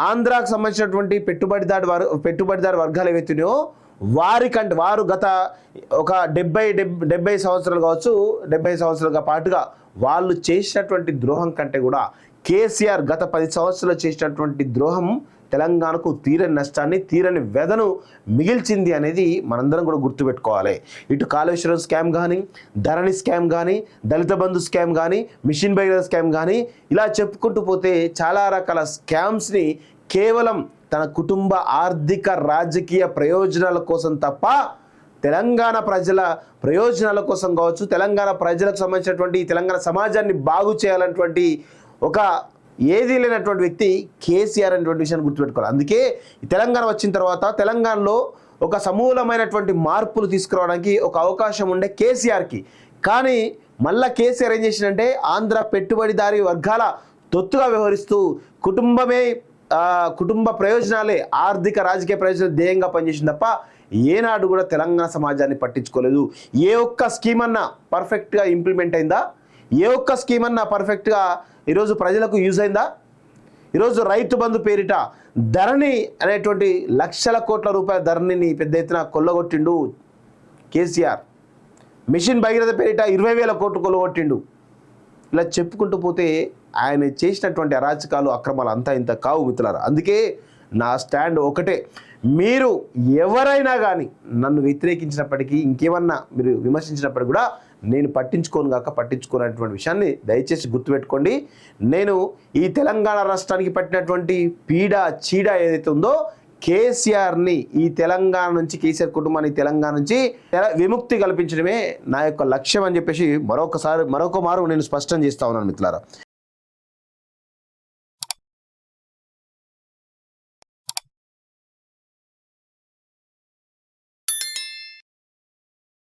ఆంధ్రాకు సంబంధించినటువంటి పెట్టుబడిదారు వర్గాలు ఏవైతున్నాయో వారు గత ఒక 70 సంవత్సరాలు కావచ్చు, 70 సంవత్సరాలుగా పాటుగా వాళ్ళు చేసినటువంటి ద్రోహం కంటే కూడా కేసీఆర్ గత 10 సంవత్సరాలు చేసినటువంటి ద్రోహం తెలంగాణకు తీరని నష్టాన్ని, తీరని వ్యధను మిగిల్చింది అనేది మనందరం కూడా గుర్తుపెట్టుకోవాలి. ఇటు కాళేశ్వరం స్కామ్ కానీ, ధరణి స్కామ్ కానీ, దళిత బంధు స్కామ్ కానీ, మిషన్ భగీరథ స్కామ్ కానీ, ఇలా చెప్పుకుంటూ పోతే చాలా రకాల స్కామ్స్ని కేవలం తన కుటుంబ ఆర్థిక రాజకీయ ప్రయోజనాల కోసం తప్ప తెలంగాణ ప్రజల ప్రయోజనాల కోసం కావచ్చు, తెలంగాణ ప్రజలకు సంబంధించినటువంటి తెలంగాణ సమాజాన్ని బాగు చేయాలన్నటువంటి ఒక ఏదీ లేనటువంటి వ్యక్తి కేసీఆర్ అనేటువంటి విషయాన్ని గుర్తుపెట్టుకోవాలి. అందుకే తెలంగాణ వచ్చిన తర్వాత తెలంగాణలో ఒక సమూలమైనటువంటి మార్పులు తీసుకురావడానికి ఒక అవకాశం ఉండే కేసీఆర్కి. కానీ మళ్ళా కేసీఆర్ ఏం చేసిందంటే ఆంధ్ర పెట్టుబడిదారీ వర్గాల తొత్తుగా వ్యవహరిస్తూ కుటుంబ ప్రయోజనాలే, ఆర్థిక రాజకీయ ప్రయోజనాలు ధ్యేయంగా పనిచేసింది తప్ప ఏనాడు కూడా తెలంగాణ సమాజాన్ని పట్టించుకోలేదు. ఏ ఒక్క స్కీమ్ అన్నా పర్ఫెక్ట్గా ఇంప్లిమెంట్ అయిందా? ఏ ఒక్క స్కీమ్ అన్నా పర్ఫెక్ట్గా ఈరోజు ప్రజలకు యూజ్ అయిందా? ఈరోజు రైతు బంధు పేరిట ధరణి అనేటువంటి లక్షల కోట్ల రూపాయల ధరణిని పెద్ద ఎత్తున కొల్లగొట్టిండు కేసీఆర్. మిషన్ భగీరథ పేరిట 20,000 కోట్లు కొల్లగొట్టిండు. ఇలా చెప్పుకుంటూ పోతే ఆయన చేసినటువంటి అరాచకాలు, అక్రమాలు అంతా ఇంత కావు మిత్రులారా. అందుకే నా స్టాండ్ ఒకటే, మీరు ఎవరైనా కానీ నన్ను వ్యతిరేకించినప్పటికీ, ఇంకేమన్నా మీరు విమర్శించినప్పటికీ కూడా నేను పట్టించుకోనటువంటి విషయాన్ని దయచేసి గుర్తుపెట్టుకోండి. నేను ఈ తెలంగాణ రాష్ట్రానికి పట్టినటువంటి చీడ ఏదైతే ఉందో కేసీఆర్ని ఈ తెలంగాణ నుంచి, కేసీఆర్ కుటుంబాన్ని తెలంగాణ నుంచి విముక్తి కల్పించడమే నా యొక్క లక్ష్యం అని చెప్పేసి మరొక మారు నేను స్పష్టం చేస్తా ఉన్నాను మిత్రులారా.